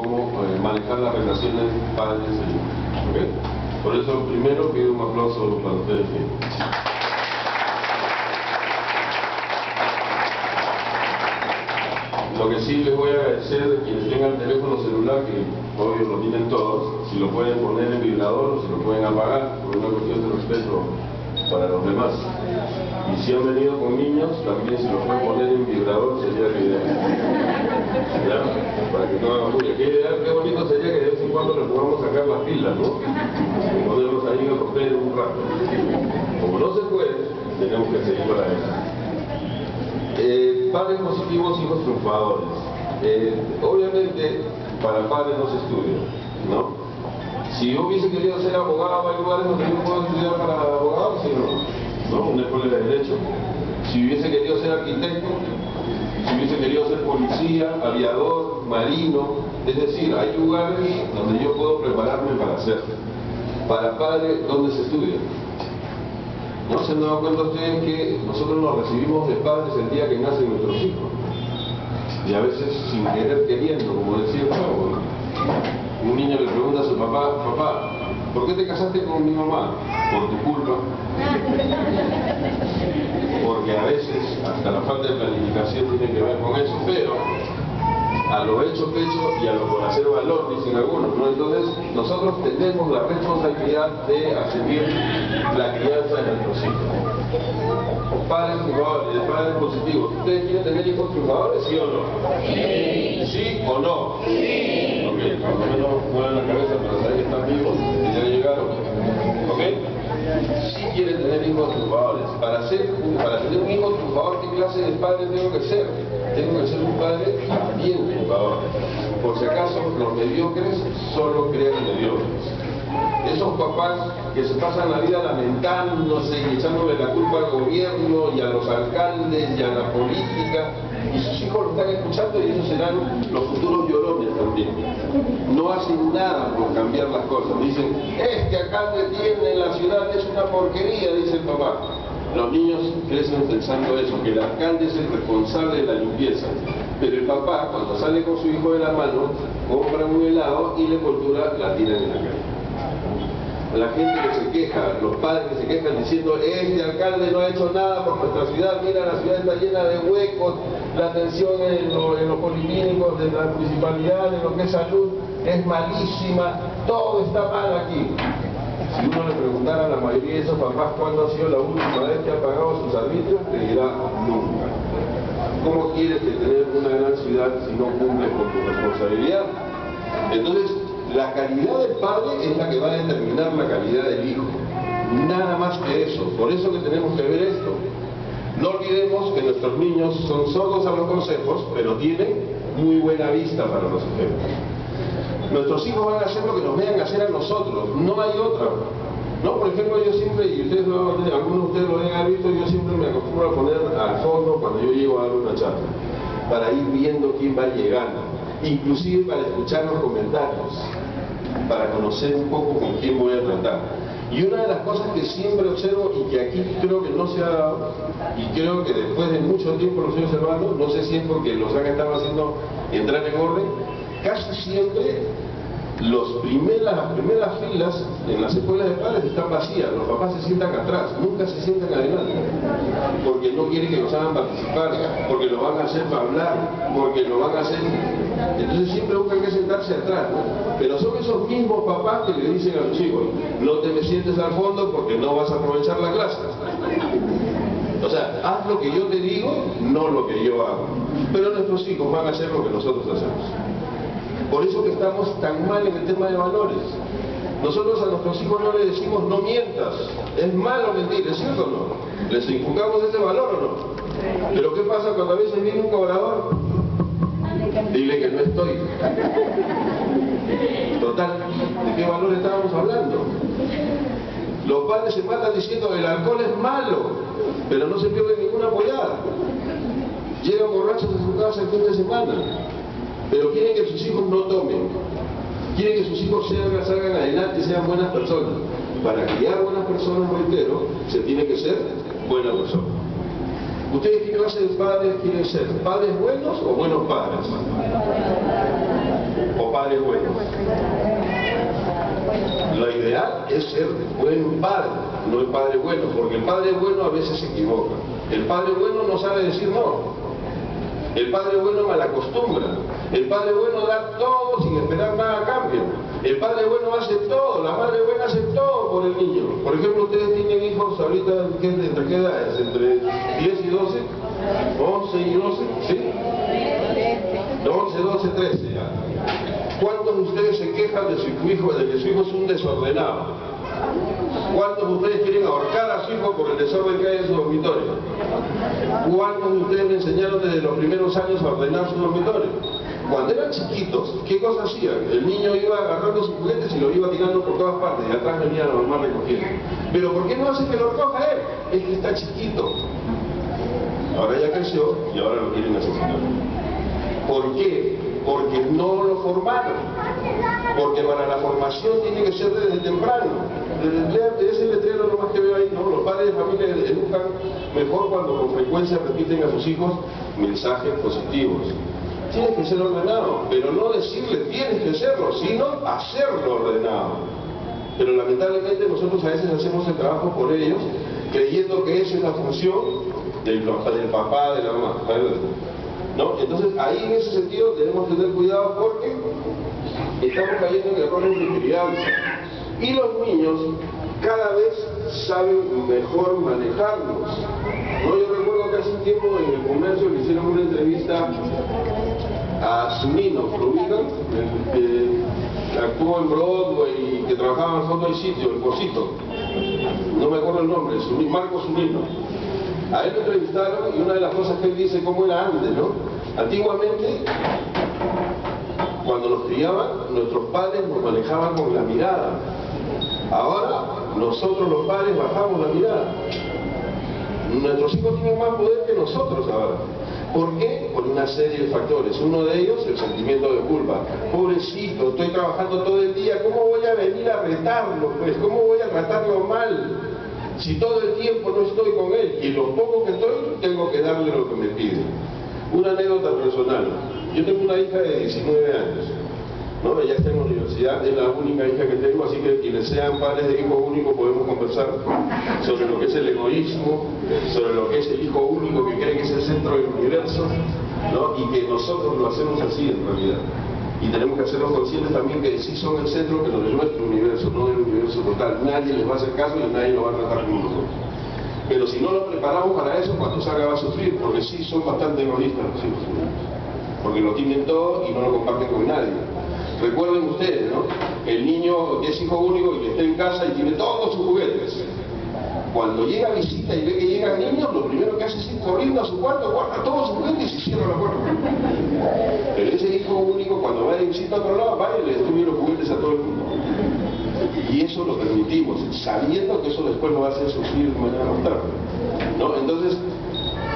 cómo manejar las relaciones padres e hijos. ¿Okay? Por eso, primero pido un aplauso para ustedes. Lo que sí les voy a agradecer, quienes tengan el teléfono celular, que obvio lo tienen todos, si lo pueden poner en vibrador o si lo pueden apagar, por una cuestión de respeto para los demás. Y si han venido con niños, también si lo pueden poner en vibrador sería la idea. ¿Ya? Para que no hagan bulla. Qué bonito sería que de vez en cuando les podamos sacar las pilas, ¿no? Y ponerlos ahí en el papel un rato. Como no se puede, tenemos que seguir para eso. Padres positivos, hijos triunfadores. Obviamente, para padres no se estudia, ¿no? Si yo hubiese querido ser abogado, hay lugares donde yo puedo estudiar para abogado, ¿sí o no? Una escuela de derecho. Si hubiese querido ser arquitecto, si hubiese querido ser policía, aviador, marino, es decir, hay lugares donde yo puedo prepararme para hacerlo. Para padre, ¿dónde se estudia? ¿No se han dado cuenta ustedes que nosotros nos recibimos de padres el día que nacen nuestros hijos? Y a veces sin querer queriendo, como decía el chavo, ¿no? Un niño le pregunta a su papá, papá, ¿por qué te casaste con mi mamá? Por tu culpa. Porque a veces hasta la falta de planificación tiene que ver con eso, pero a lo hecho pecho y a lo por hacer valor, dicen algunos, ¿no? Entonces, nosotros tenemos la responsabilidad de asumir la crianza de nuestros hijos. Padres triunfadores, padres positivos. ¿Ustedes quieren tener hijos triunfadores, sí o no? Sí. ¿Sí o no? Sí. Ok, por lo menos mueven la cabeza para saber que están vivos, que ya llegaron. ¿Ok? Si quieren tener hijos triunfadores, para tener un hijo triunfador, ¿qué clase de padre tengo que ser? Tengo que ser un padre bien triunfador. Por si acaso, los mediocres solo crean mediocres. Esos papás que se pasan la vida lamentándose y echándole la culpa al gobierno y a los alcaldes y a la política, y sus hijos lo están escuchando y esos serán los futuros llorones también. No hacen nada por cambiar las cosas. Dicen, este alcalde tiene en la ciudad, es una porquería, dice el papá. Los niños crecen pensando eso, que el alcalde es el responsable de la limpieza. Pero el papá, cuando sale con su hijo de la mano, compra un helado y la envoltura la tiran en la calle. La gente que se queja, los padres que se quejan diciendo, este alcalde no ha hecho nada por nuestra ciudad, mira, la ciudad está llena de huecos, la atención en los policlínicos de la municipalidad, en lo que es salud, es malísima, todo está mal aquí. Si uno le preguntara a la mayoría de esos papás cuándo ha sido la última vez que ha pagado sus arbitrios, te dirá nunca. ¿Cómo quieres tener una gran ciudad si no cumples con tu responsabilidad? Entonces, la calidad del padre es la que va a determinar la calidad del hijo. Nada más que eso. Por eso que tenemos que ver esto. No olvidemos que nuestros niños son sordos a los consejos, pero tienen muy buena vista para los ejemplos. Nuestros hijos van a hacer lo que nos vean hacer a nosotros, no hay otra. ¿No? Por ejemplo, yo siempre, y ustedes algunos de ustedes lo deben haber visto, yo siempre me acostumbro a poner al fondo cuando yo llego a dar una charla, para ir viendo quién va llegando, inclusive para escuchar los comentarios, para conocer un poco con quién voy a tratar. Y una de las cosas que siempre observo y que aquí creo que no se ha dado, y creo que después de mucho tiempo lo estoy observando, no sé si es porque los han estado haciendo entrar en orden, casi siempre las primeras filas en las escuelas de padres están vacías, los papás se sientan atrás, nunca se sientan adelante, porque no quieren que los hagan participar, porque lo van a hacer para hablar, porque lo van a hacer, entonces siempre buscan que sentarse atrás, ¿no? Pero son esos mismos papás que le dicen a sus hijos, no te me sientes al fondo porque no vas a aprovechar la clase. O sea, haz lo que yo te digo, no lo que yo hago. Pero nuestros hijos van a hacer lo que nosotros hacemos. Por eso que estamos tan mal en el tema de valores. Nosotros a nuestros hijos no les decimos no mientas, es malo mentir, ¿es cierto o no? ¿Les inculcamos ese valor o no? Pero ¿qué pasa cuando a veces viene un cobrador? Dile que no estoy. Total, ¿de qué valor estábamos hablando? Los padres se matan diciendo el alcohol es malo, pero no se pierde ninguna apoyada. Llegan borrachos a su casa el fin de semana, pero quieren que sus hijos no tomen, quieren que sus hijos salgan adelante y sean buenas personas. Para criar buenas personas, reitero, se tiene que ser buena persona. ¿Ustedes qué clase de padres quieren ser? ¿Padres buenos o buenos padres? ¿O padres buenos? Lo ideal es ser buen padre, no el padre bueno, porque el padre bueno a veces se equivoca. El padre bueno no sabe decir no. El padre bueno malacostumbra. El padre bueno da todo sin esperar nada a cambio. El padre bueno hace todo, la madre buena hace todo por el niño. Por ejemplo, ustedes tienen hijos ahorita, ¿entre qué edades? ¿Entre 10 y 12? ¿11 y 12? ¿Sí? 11, 12, 13 ya. ¿Cuántos de ustedes se quejan de que su hijo es un desordenado? ¿Cuántos de ustedes quieren ahorcar a su hijo por el desorden que hay en su dormitorio? ¿Cuántos de ustedes le enseñaron desde los primeros años a ordenar su dormitorio? Cuando eran chiquitos, ¿qué cosas hacían? El niño iba agarrando sus juguetes y los iba tirando por todas partes, y atrás venía la mamá recogiendo. ¿Pero por qué no hace que lo recoja él? Es que está chiquito. Ahora ya creció y ahora lo quieren asesinar. ¿Por qué? Porque no lo formaron. Porque para la formación tiene que ser desde temprano. Desde ese letrero nomás que veo ahí, ¿no? Los padres de familia educan mejor cuando con frecuencia repiten a sus hijos mensajes positivos. Tienes que ser ordenado, pero no decirle tienes que serlo, sino hacerlo ordenado. Pero lamentablemente nosotros a veces hacemos el trabajo por ellos, creyendo que esa es la función del papá, de la mamá, ¿no? Entonces ahí en ese sentido debemos tener cuidado porque estamos cayendo en errores de crianza. Y los niños cada vez saben mejor manejarlos. ¿No? Yo recuerdo que hace un tiempo en el comercio le hicieron una entrevista a Zunino, ¿lo ubican? Que actuó en Broadway y que trabajaba al fondo del sitio, el Cosito. No me acuerdo el nombre, Marco Zunino. A él lo entrevistaron y una de las cosas que él dice, cómo era antes, ¿no? Antiguamente, cuando nos criaban, nuestros padres nos manejaban con la mirada. Ahora, nosotros los padres bajamos la mirada. Nuestros hijos tienen más poder que nosotros ahora. ¿Por qué? Por una serie de factores. Uno de ellos, el sentimiento de culpa. Pobrecito, estoy trabajando todo el día, ¿cómo voy a venir a retarlo? Pues, ¿cómo voy a tratarlo mal? Si todo el tiempo no estoy con él y lo poco que estoy, tengo que darle lo que me pide. Una anécdota personal. Yo tengo una hija de 19 años. ¿No? Ella está en la universidad, es la única hija que tengo, así que quienes sean padres de hijo único podemos conversar sobre lo que es el egoísmo, sobre lo que es el hijo único que cree que es el centro del universo, ¿no? Y que nosotros lo hacemos así en realidad. Y tenemos que hacernos conscientes también que sí son el centro, pero de nuestro universo, no del universo total. Nadie les va a hacer caso y nadie lo va a tratar como nosotros. Pero si no lo preparamos para eso, cuando salga va a sufrir, porque sí son bastante egoístas los hijos únicos. Porque lo tienen todo y no lo comparten con nadie. Recuerden ustedes, ¿no? El niño que es hijo único y que está en casa y tiene todos sus juguetes. Cuando llega a visita y ve que llegan niños, lo primero que hace es ir corriendo a su cuarto, guarda todos sus juguetes y cierra la puerta. Pero ese hijo único, cuando va de visita a otro lado, va y le destruye los juguetes a todo el mundo. Y eso lo permitimos, sabiendo que eso después lo va a hacer sufrir mañana más tarde, ¿no? Entonces,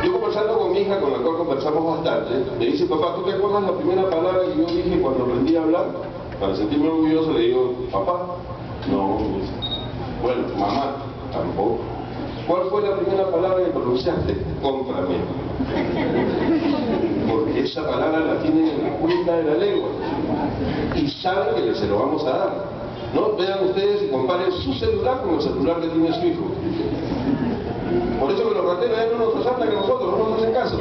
yo conversando con mi hija, con la cual conversamos bastante, me dice, papá, ¿tú te acuerdas la primera palabra que yo dije cuando aprendí a hablar? Para sentirme orgulloso le digo, papá. No. Bueno, mamá, tampoco. ¿Cuál fue la primera palabra que pronunciaste? Cómprame. Porque esa palabra la tienen en la punta de la lengua. Y saben que se lo vamos a dar. ¿No? Vean ustedes y comparen su celular con el celular que tiene su hijo. Por eso que los rateros ya no nos asaltan que nosotros, no nos hacen caso.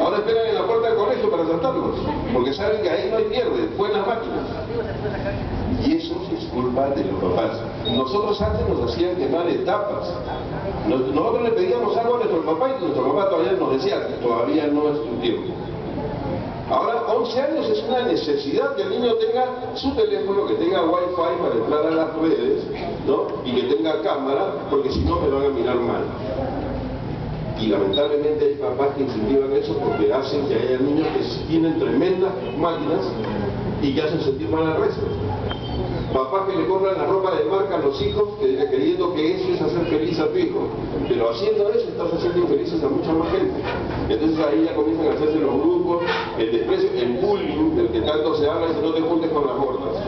Ahora esperan en la puerta del colegio para asaltarlos, porque saben que ahí no hay pierde, fue en las máquinas. Y eso es culpa de los papás. Nosotros antes nos hacían quemar etapas. Nosotros le pedíamos algo a nuestro papá y nuestro papá todavía nos decía que todavía no es tu tiempo. Ahora, 11 años es una necesidad que el niño tenga su teléfono, que tenga wifi para entrar a las redes, ¿no? Y que tenga cámara, porque si no me van a mirar mal. Y lamentablemente hay papás que incentivan eso porque hacen que haya niños que tienen tremendas máquinas y que hacen sentir mal al resto. Papás que le compran la ropa de marca a los hijos creyendo que eso es hacer feliz a tu hijo, pero haciendo eso estás haciendo infelices a mucha más gente. Entonces ahí ya comienzan a hacerse los grupos, el desprecio, el bullying del que tanto se habla, y no te juntes con las gordas,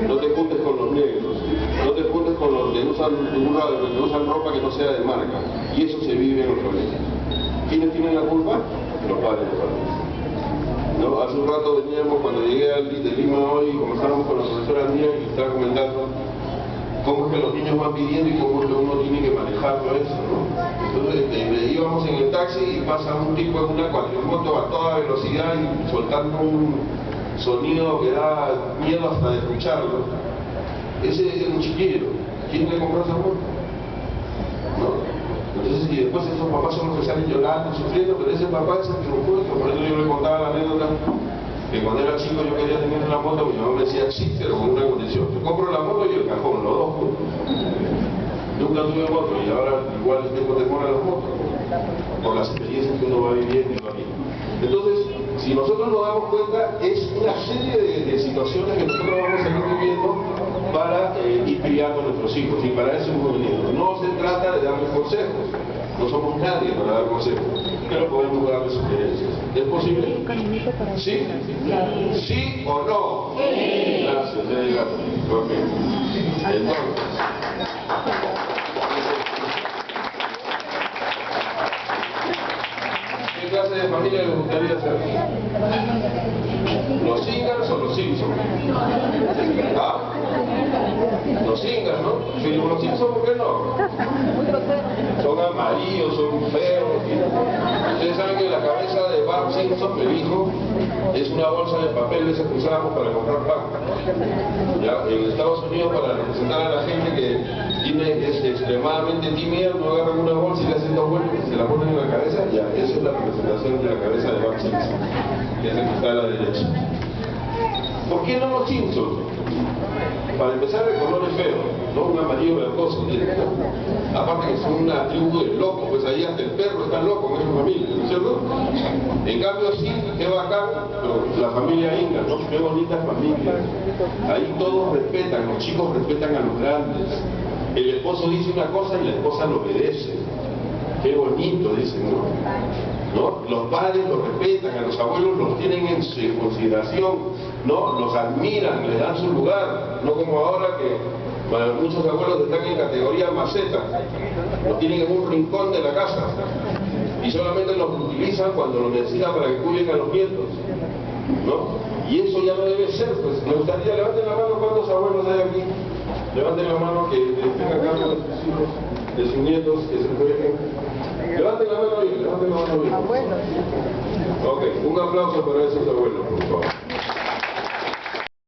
no te juntes con los negros, no te juntes con los que usan ropa que no sea de marca, y eso se vive en los colegios. ¿Quiénes tienen la culpa? Los padres de familia. ¿no? Hace un rato veníamos, cuando llegué de Lima hoy, conversábamos con la profesora Andrea y estaba comentando cómo es que los niños van pidiendo y cómo es que uno tiene que manejarlo eso, ¿no? Entonces íbamos en el taxi y pasa un tipo en una cuatrimoto a toda velocidad y soltando un sonido que da miedo hasta de escucharlo. Ese es un chiquillo. ¿Quién le compró esa moto? ¿No? Entonces, y después esos papás son los que salen llorando, sufriendo, pero ese papá es el que lo puede. Por eso yo le contaba la anécdota que cuando era chico yo quería tener una moto, mi mamá me decía sí, pero con una condición: te compro la moto y el cajón, los dos juntos. Nunca tuve moto y ahora igual tengo temor a las motos por las experiencias que uno va viviendo y va viendo. Entonces, si nosotros nos damos cuenta, es una serie de situaciones que nosotros vamos a ir viviendo para ir criando a nuestros hijos, y para eso hemos venido. No se trata de darles consejos, no somos nadie para dar consejos, pero podemos darles sugerencias. ¿Es posible? ¿Sí? ¿Sí o no? Sí. Gracias, gracias. Ok. Entonces, ¿qué clase de familia les gustaría ser? ¿Los Ingalls o los Simpsons? ¿Ah? Los Ingalls, ¿no? Pero los Simpsons, ¿por qué no? Son amarillos, son feos. Ustedes saben que la cabeza de Bart Simpson, el hijo, es una bolsa de papel de esas que usábamos para comprar pan. ¿Ya? En Estados Unidos, para representar a la gente que es extremadamente tímida, no agarran una bolsa y le hacen dos vueltas y se la ponen en la cabeza. Ya, esa es la representación de la cabeza de Bart Simpson, que es el que está a la derecha. ¿Por qué no los Simpsons? Para empezar, el color es feo, ¿no? Un amarillo verdoso, ¿no? Aparte que son una tribu de locos, pues ahí hasta el perro está loco en esa familia, ¿no es cierto? En cambio, sí, qué bacán, pero la familia Inga, ¿no? Qué bonita familia. Ahí todos respetan, los chicos respetan a los grandes. El esposo dice una cosa y la esposa lo obedece. Qué bonito, dicen, ¿no? Los padres los respetan, a los abuelos los tienen en su consideración, ¿no? Los admiran, les dan su lugar, no como ahora que muchos abuelos están en categoría maceta, los tienen en un rincón de la casa y solamente los utilizan cuando los necesitan para que cuiden a los nietos, ¿no? Y eso ya no debe ser, pues. Me gustaría, levanten la mano, ¿cuántos abuelos hay aquí? Levanten la mano que tengan cargo de sus hijos, de sus nietos, que se jueguen. Levanten la mano bien, levanten la mano bien. Ok, un aplauso para esos abuelos, por favor.